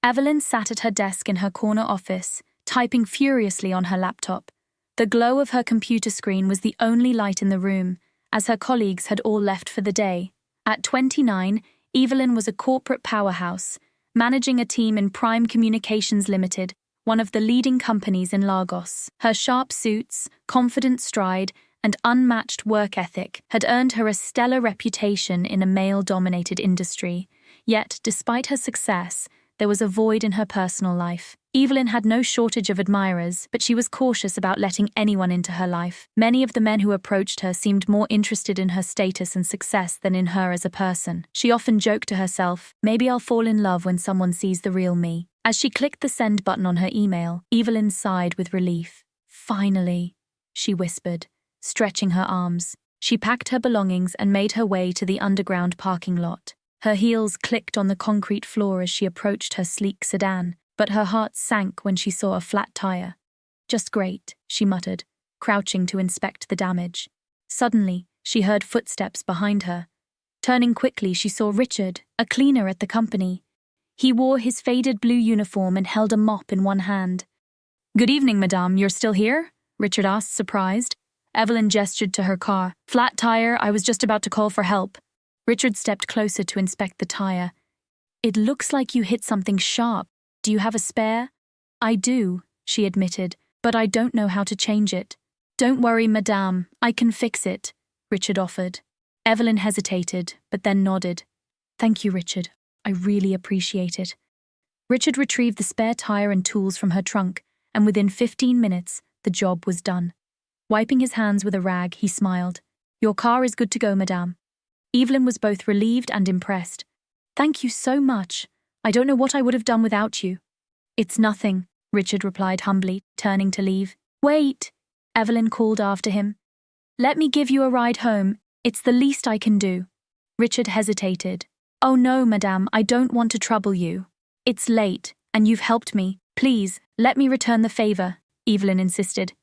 Evelyn sat at her desk in her corner office, typing furiously on her laptop. The glow of her computer screen was the only light in the room, as her colleagues had all left for the day. At 29, Evelyn was a corporate powerhouse, managing a team in Prime Communications Limited, one of the leading companies in Lagos. Her sharp suits, confident stride, and unmatched work ethic had earned her a stellar reputation in a male-dominated industry. Yet, despite her success, there was a void in her personal life. Evelyn had no shortage of admirers, but she was cautious about letting anyone into her life. Many of the men who approached her seemed more interested in her status and success than in her as a person. She often joked to herself, maybe I'll fall in love when someone sees the real me. As she clicked the send button on her email, Evelyn sighed with relief. Finally, she whispered, stretching her arms. She packed her belongings and made her way to the underground parking lot. Her heels clicked on the concrete floor as she approached her sleek sedan, but her heart sank when she saw a flat tire. Just great, she muttered, crouching to inspect the damage. Suddenly, she heard footsteps behind her. Turning quickly, she saw Richard, a cleaner at the company. He wore his faded blue uniform and held a mop in one hand. "Good evening, madame, you're still here?" Richard asked, surprised. Evelyn gestured to her car. "Flat tire, I was just about to call for help." Richard stepped closer to inspect the tire. "It looks like you hit something sharp. Do you have a spare?" "I do," she admitted, "but I don't know how to change it." "Don't worry, madame, I can fix it," Richard offered. Evelyn hesitated, but then nodded. "Thank you, Richard. I really appreciate it." Richard retrieved the spare tire and tools from her trunk, and within 15 minutes, the job was done. Wiping his hands with a rag, he smiled. "Your car is good to go, madame." Evelyn was both relieved and impressed. "Thank you so much. I don't know what I would have done without you." "It's nothing," Richard replied humbly, turning to leave. "Wait," Evelyn called after him. "Let me give you a ride home. It's the least I can do." Richard hesitated. "Oh no, madame, I don't want to trouble you. It's late, and you've helped me. Please, let me return the favor," Evelyn insisted.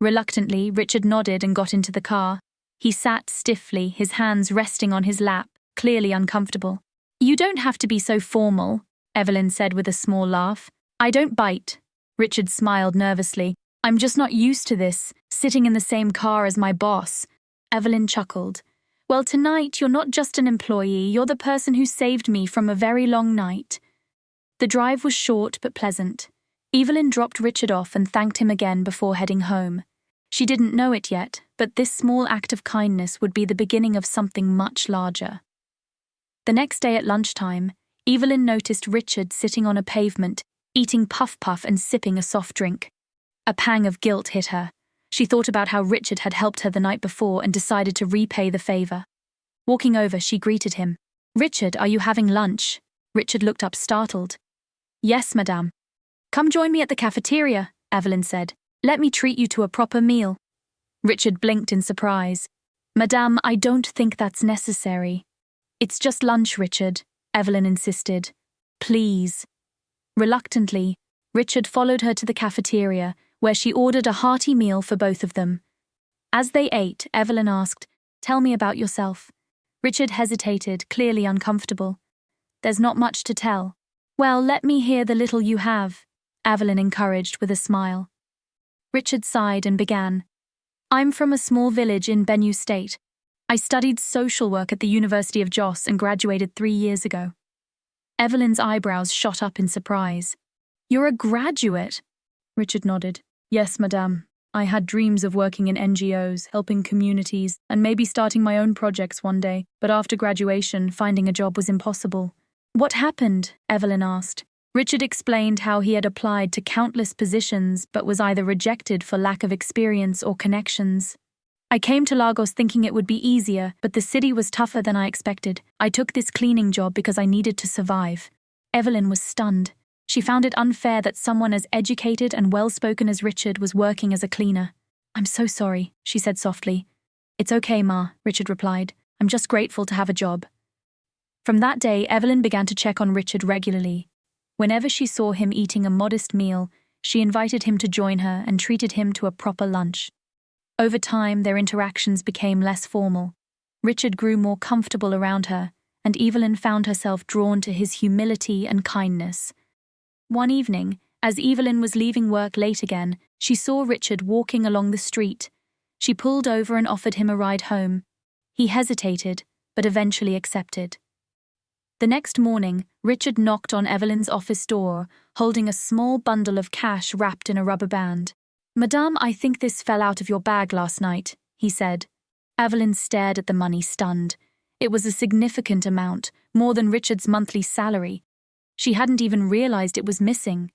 Reluctantly, Richard nodded and got into the car. He sat stiffly, his hands resting on his lap, clearly uncomfortable. "You don't have to be so formal," Evelyn said with a small laugh. "I don't bite." Richard smiled nervously. "I'm just not used to this, sitting in the same car as my boss." Evelyn chuckled. "Well, tonight you're not just an employee, you're the person who saved me from a very long night." The drive was short but pleasant. Evelyn dropped Richard off and thanked him again before heading home. She didn't know it yet, but this small act of kindness would be the beginning of something much larger. The next day at lunchtime, Evelyn noticed Richard sitting on a pavement, eating puff-puff and sipping a soft drink. A pang of guilt hit her. She thought about how Richard had helped her the night before and decided to repay the favor. Walking over, she greeted him. "Richard, are you having lunch?" Richard looked up startled. "Yes, madame." "Come join me at the cafeteria," Evelyn said. "Let me treat you to a proper meal." Richard blinked in surprise. "Madame, I don't think that's necessary." "It's just lunch, Richard," Evelyn insisted. "Please." Reluctantly, Richard followed her to the cafeteria, where she ordered a hearty meal for both of them. As they ate, Evelyn asked, "Tell me about yourself." Richard hesitated, clearly uncomfortable. "There's not much to tell." "Well, let me hear the little you have," Evelyn encouraged with a smile. Richard sighed and began. "I'm from a small village in Benue State. I studied social work at the University of Jos and graduated 3 years ago." Evelyn's eyebrows shot up in surprise. "You're a graduate?" Richard nodded. "Yes, madame. I had dreams of working in NGOs, helping communities, and maybe starting my own projects one day, but after graduation, finding a job was impossible." "What happened?" Evelyn asked. Richard explained how he had applied to countless positions but was either rejected for lack of experience or connections. "I came to Lagos thinking it would be easier, but the city was tougher than I expected. I took this cleaning job because I needed to survive." Evelyn was stunned. She found it unfair that someone as educated and well-spoken as Richard was working as a cleaner. "I'm so sorry," she said softly. "It's okay, Ma," Richard replied. "I'm just grateful to have a job." From that day, Evelyn began to check on Richard regularly. Whenever she saw him eating a modest meal, she invited him to join her and treated him to a proper lunch. Over time, their interactions became less formal. Richard grew more comfortable around her, and Evelyn found herself drawn to his humility and kindness. One evening, as Evelyn was leaving work late again, she saw Richard walking along the street. She pulled over and offered him a ride home. He hesitated, but eventually accepted. The next morning, Richard knocked on Evelyn's office door, holding a small bundle of cash wrapped in a rubber band. "Madame, I think this fell out of your bag last night," he said. Evelyn stared at the money, stunned. It was a significant amount, more than Richard's monthly salary. She hadn't even realized it was missing.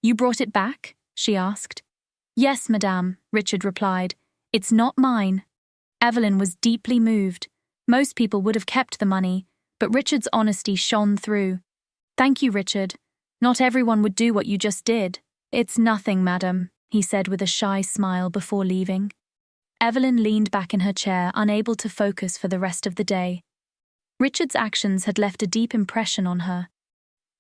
"You brought it back?" she asked. "Yes, madame," Richard replied. "It's not mine." Evelyn was deeply moved. Most people would have kept the money, but Richard's honesty shone through. "Thank you, Richard. Not everyone would do what you just did." "It's nothing, madam," he said with a shy smile before leaving. Evelyn leaned back in her chair, unable to focus for the rest of the day. Richard's actions had left a deep impression on her.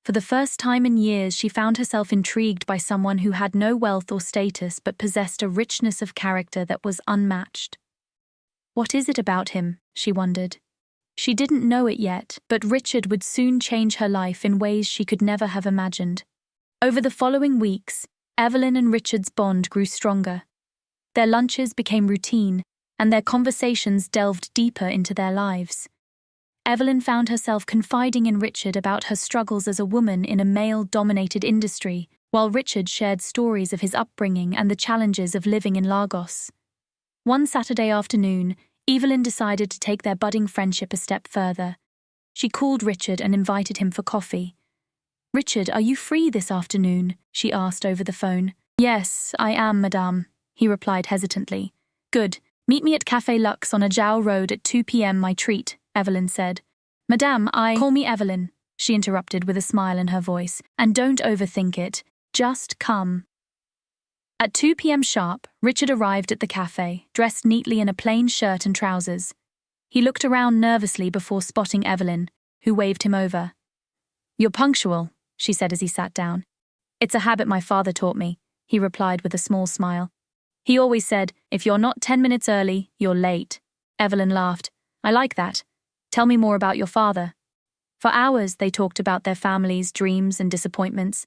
For the first time in years, she found herself intrigued by someone who had no wealth or status but possessed a richness of character that was unmatched. What is it about him? She wondered. She didn't know it yet, but Richard would soon change her life in ways she could never have imagined. Over the following weeks, Evelyn and Richard's bond grew stronger. Their lunches became routine, and their conversations delved deeper into their lives. Evelyn found herself confiding in Richard about her struggles as a woman in a male-dominated industry, while Richard shared stories of his upbringing and the challenges of living in Lagos. One Saturday afternoon, Evelyn decided to take their budding friendship a step further. She called Richard and invited him for coffee. "Richard, are you free this afternoon?" she asked over the phone. "Yes, I am, madame," he replied hesitantly. "Good. Meet me at Café Lux on Ajao Road at 2 p.m. My treat," Evelyn said. "Madame, Call me Evelyn," she interrupted with a smile in her voice. "And don't overthink it. Just come." At 2 p.m. sharp, Richard arrived at the cafe, dressed neatly in a plain shirt and trousers. He looked around nervously before spotting Evelyn, who waved him over. "You're punctual," she said as he sat down. "It's a habit my father taught me," he replied with a small smile. "He always said, if you're not 10 minutes early, you're late." Evelyn laughed. "I like that. Tell me more about your father." For hours, they talked about their families, dreams, and disappointments.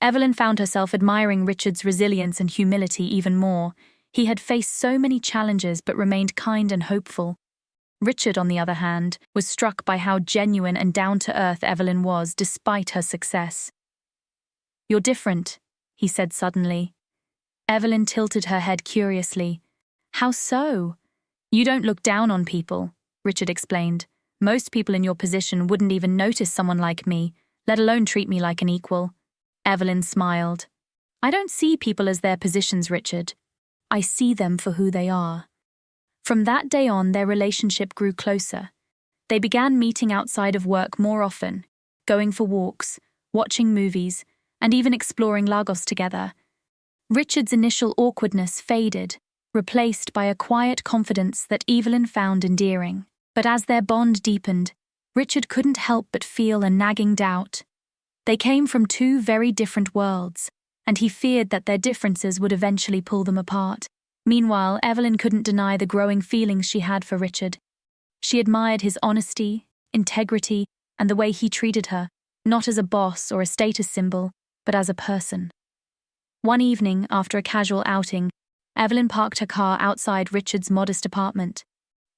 Evelyn found herself admiring Richard's resilience and humility even more. He had faced so many challenges but remained kind and hopeful. Richard, on the other hand, was struck by how genuine and down-to-earth Evelyn was despite her success. "You're different," he said suddenly. Evelyn tilted her head curiously. "How so?" "You don't look down on people," Richard explained. "Most people in your position wouldn't even notice someone like me, let alone treat me like an equal." Evelyn smiled. "I don't see people as their positions, Richard. I see them for who they are." From that day on, their relationship grew closer. They began meeting outside of work more often, going for walks, watching movies, and even exploring Lagos together. Richard's initial awkwardness faded, replaced by a quiet confidence that Evelyn found endearing. But as their bond deepened, Richard couldn't help but feel a nagging doubt. They came from two very different worlds, and he feared that their differences would eventually pull them apart. Meanwhile, Evelyn couldn't deny the growing feelings she had for Richard. She admired his honesty, integrity, and the way he treated her, not as a boss or a status symbol, but as a person. One evening, after a casual outing, Evelyn parked her car outside Richard's modest apartment.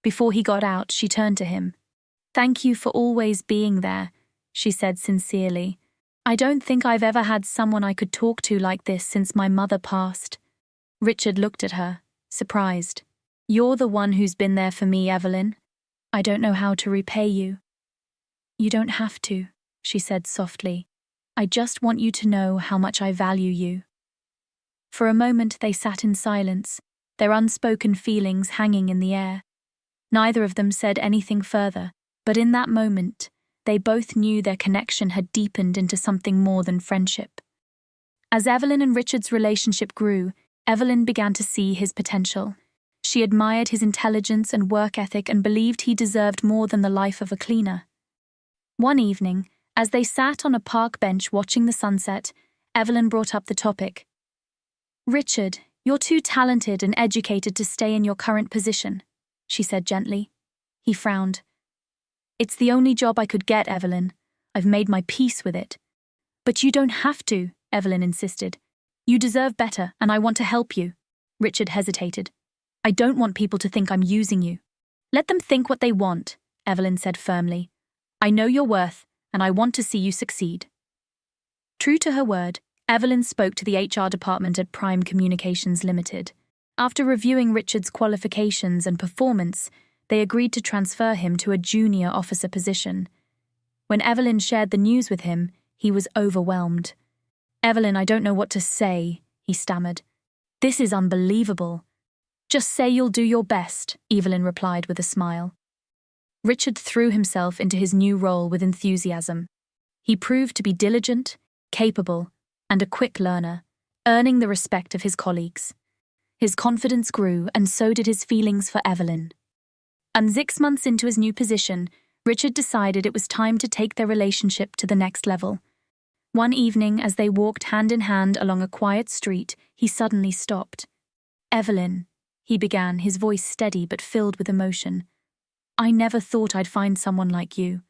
Before he got out, she turned to him. "Thank you for always being there," she said sincerely. "I don't think I've ever had someone I could talk to like this since my mother passed." Richard looked at her, surprised. "You're the one who's been there for me, Evelyn. I don't know how to repay you." "You don't have to," she said softly. "I just want you to know how much I value you." For a moment they sat in silence, their unspoken feelings hanging in the air. Neither of them said anything further, but in that moment, they both knew their connection had deepened into something more than friendship. As Evelyn and Richard's relationship grew, Evelyn began to see his potential. She admired his intelligence and work ethic and believed he deserved more than the life of a cleaner. One evening, as they sat on a park bench watching the sunset, Evelyn brought up the topic. "Richard, you're too talented and educated to stay in your current position," she said gently. He frowned. "It's the only job I could get, Evelyn. I've made my peace with it. But you don't have to, Evelyn insisted. You deserve better, and I want to help you. Richard hesitated. I don't want people to think I'm using you. Let them think what they want, Evelyn said firmly. I know your worth, and I want to see you succeed. True to her word, Evelyn spoke to the HR department at Prime Communications Limited. After reviewing Richard's qualifications and performance, they agreed to transfer him to a junior officer position. When Evelyn shared the news with him, he was overwhelmed. Evelyn, I don't know what to say, he stammered. This is unbelievable. Just say you'll do your best, Evelyn replied with a smile. Richard threw himself into his new role with enthusiasm. He proved to be diligent, capable, and a quick learner, earning the respect of his colleagues. His confidence grew, and so did his feelings for Evelyn. And 6 months into his new position, Richard decided it was time to take their relationship to the next level. One evening, as they walked hand in hand along a quiet street, he suddenly stopped. Evelyn, he began, his voice steady but filled with emotion. I never thought I'd find someone like you.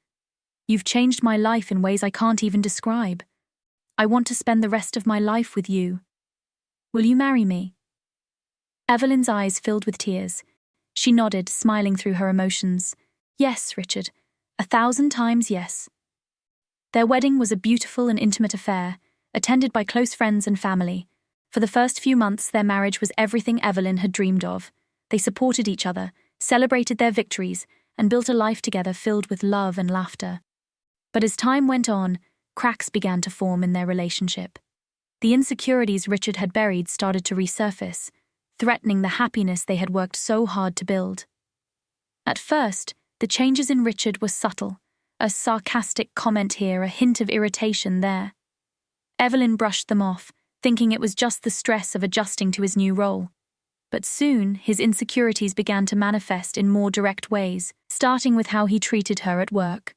You've changed my life in ways I can't even describe. I want to spend the rest of my life with you. Will you marry me? Evelyn's eyes filled with tears. She nodded, smiling through her emotions. Yes, Richard. 1,000 times yes. Their wedding was a beautiful and intimate affair, attended by close friends and family. For the first few months, their marriage was everything Evelyn had dreamed of. They supported each other, celebrated their victories, and built a life together filled with love and laughter. But as time went on, cracks began to form in their relationship. The insecurities Richard had buried started to resurface, threatening the happiness they had worked so hard to build. At first, the changes in Richard were subtle, a sarcastic comment here, a hint of irritation there. Evelyn brushed them off, thinking it was just the stress of adjusting to his new role. But soon, his insecurities began to manifest in more direct ways, starting with how he treated her at work.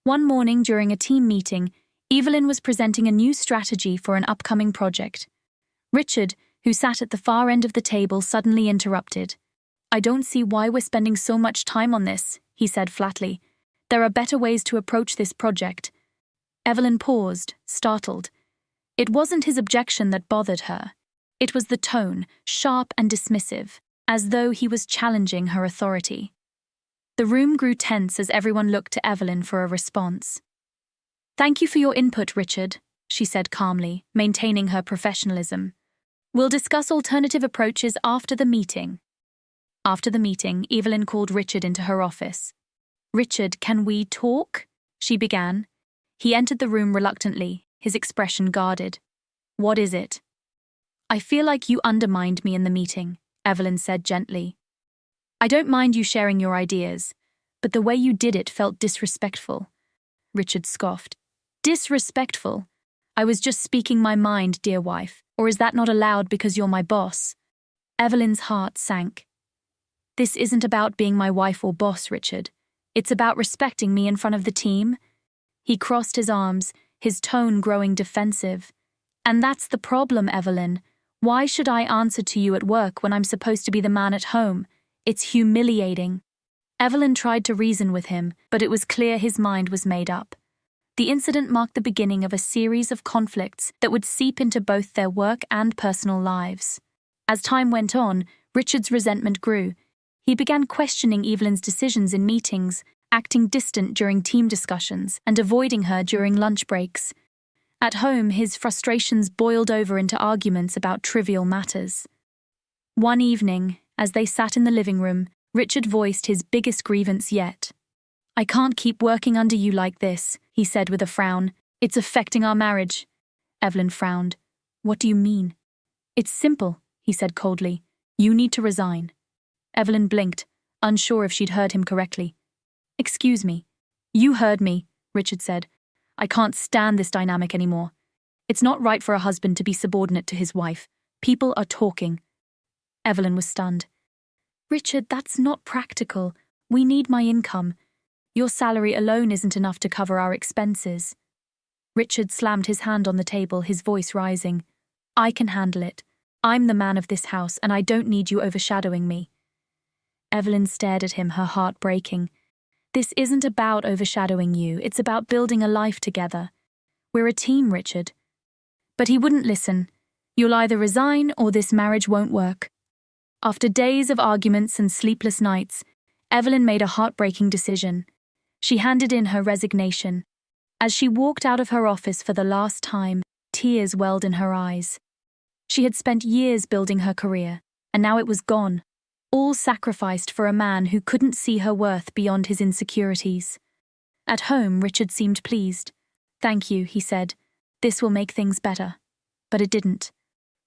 One morning during a team meeting, Evelyn was presenting a new strategy for an upcoming project. Richard, who sat at the far end of the table, suddenly interrupted. I don't see why we're spending so much time on this, he said flatly. There are better ways to approach this project. Evelyn paused, startled. It wasn't his objection that bothered her. It was the tone, sharp and dismissive, as though he was challenging her authority. The room grew tense as everyone looked to Evelyn for a response. Thank you for your input, Richard, she said calmly, maintaining her professionalism. We'll discuss alternative approaches after the meeting. After the meeting, Evelyn called Richard into her office. Richard, can we talk? She began. He entered the room reluctantly, his expression guarded. What is it? I feel like you undermined me in the meeting, Evelyn said gently. I don't mind you sharing your ideas, but the way you did it felt disrespectful. Richard scoffed. Disrespectful? I was just speaking my mind, dear wife, or is that not allowed because you're my boss? Evelyn's heart sank. This isn't about being my wife or boss, Richard. It's about respecting me in front of the team. He crossed his arms, his tone growing defensive. And that's the problem, Evelyn. Why should I answer to you at work when I'm supposed to be the man at home? It's humiliating. Evelyn tried to reason with him, but it was clear his mind was made up. The incident marked the beginning of a series of conflicts that would seep into both their work and personal lives. As time went on, Richard's resentment grew. He began questioning Evelyn's decisions in meetings, acting distant during team discussions, and avoiding her during lunch breaks. At home, his frustrations boiled over into arguments about trivial matters. One evening, as they sat in the living room, Richard voiced his biggest grievance yet. I can't keep working under you like this, he said with a frown. It's affecting our marriage. Evelyn frowned. What do you mean? It's simple, he said coldly. You need to resign. Evelyn blinked, unsure if she'd heard him correctly. Excuse me. You heard me, Richard said. I can't stand this dynamic anymore. It's not right for a husband to be subordinate to his wife. People are talking. Evelyn was stunned. Richard, that's not practical. We need my income. Your salary alone isn't enough to cover our expenses. Richard slammed his hand on the table, his voice rising. I can handle it. I'm the man of this house, and I don't need you overshadowing me. Evelyn stared at him, her heart breaking. This isn't about overshadowing you, it's about building a life together. "We're a team, Richard." But he wouldn't listen. "You'll either resign or this marriage won't work." After days of arguments and sleepless nights, Evelyn made a heartbreaking decision. She handed in her resignation. As she walked out of her office for the last time, tears welled in her eyes. She had spent years building her career, and now it was gone, all sacrificed for a man who couldn't see her worth beyond his insecurities. At home, Richard seemed pleased. "Thank you," he said. "This will make things better." But it didn't.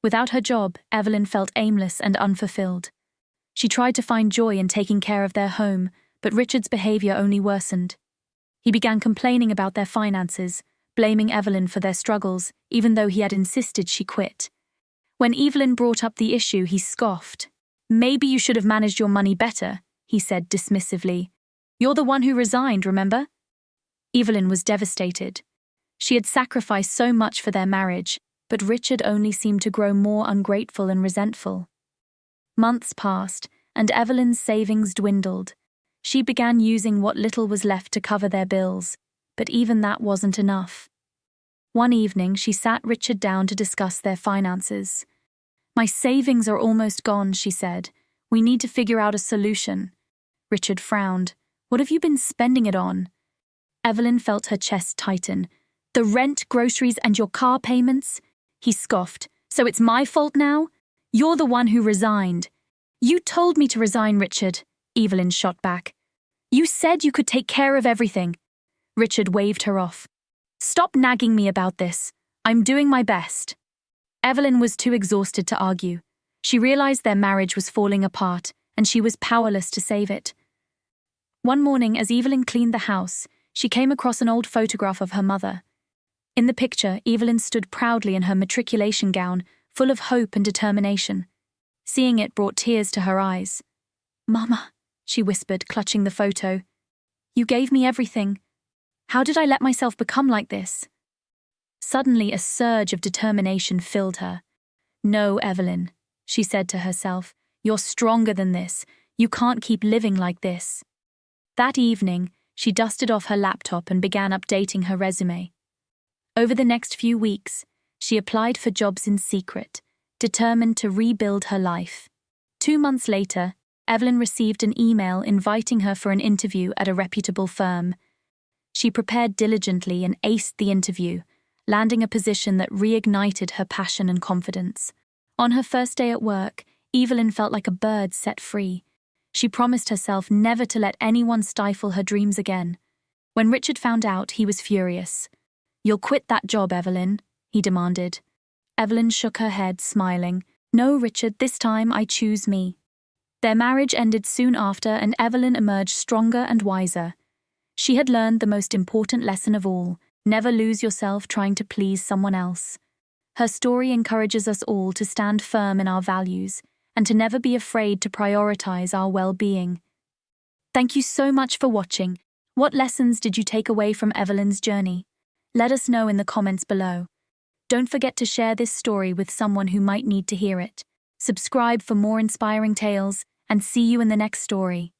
Without her job, Evelyn felt aimless and unfulfilled. She tried to find joy in taking care of their home, but Richard's behavior only worsened. He began complaining about their finances, blaming Evelyn for their struggles, even though he had insisted she quit. When Evelyn brought up the issue, he scoffed. "Maybe you should have managed your money better," he said dismissively. "You're the one who resigned, remember?" Evelyn was devastated. She had sacrificed so much for their marriage, but Richard only seemed to grow more ungrateful and resentful. Months passed, and Evelyn's savings dwindled. She began using what little was left to cover their bills, but even that wasn't enough. One evening, she sat Richard down to discuss their finances. "My savings are almost gone," she said. "We need to figure out a solution." Richard frowned. "What have you been spending it on?" Evelyn felt her chest tighten. "The rent, groceries, and your car payments?" He scoffed. "So it's my fault now? You're the one who resigned." "You told me to resign, Richard," Evelyn shot back. "You said you could take care of everything." Richard waved her off. "Stop nagging me about this. I'm doing my best." Evelyn was too exhausted to argue. She realized their marriage was falling apart, and she was powerless to save it. One morning, as Evelyn cleaned the house, she came across an old photograph of her mother. In the picture, Evelyn stood proudly in her matriculation gown, full of hope and determination. Seeing it brought tears to her eyes. "Mama," she whispered, clutching the photo. "You gave me everything. How did I let myself become like this?" Suddenly, a surge of determination filled her. "No, Evelyn," she said to herself, "you're stronger than this. You can't keep living like this." That evening, she dusted off her laptop and began updating her resume. Over the next few weeks, she applied for jobs in secret, determined to rebuild her life. 2 months later, Evelyn received an email inviting her for an interview at a reputable firm. She prepared diligently and aced the interview, landing a position that reignited her passion and confidence. On her first day at work, Evelyn felt like a bird set free. She promised herself never to let anyone stifle her dreams again. When Richard found out, he was furious. "You'll quit that job, Evelyn," he demanded. Evelyn shook her head, smiling. "No, Richard, this time I choose me." Their marriage ended soon after, and Evelyn emerged stronger and wiser. She had learned the most important lesson of all: never lose yourself trying to please someone else. Her story encourages us all to stand firm in our values and to never be afraid to prioritize our well-being. Thank you so much for watching. What lessons did you take away from Evelyn's journey? Let us know in the comments below. Don't forget to share this story with someone who might need to hear it. Subscribe for more inspiring tales, and see you in the next story.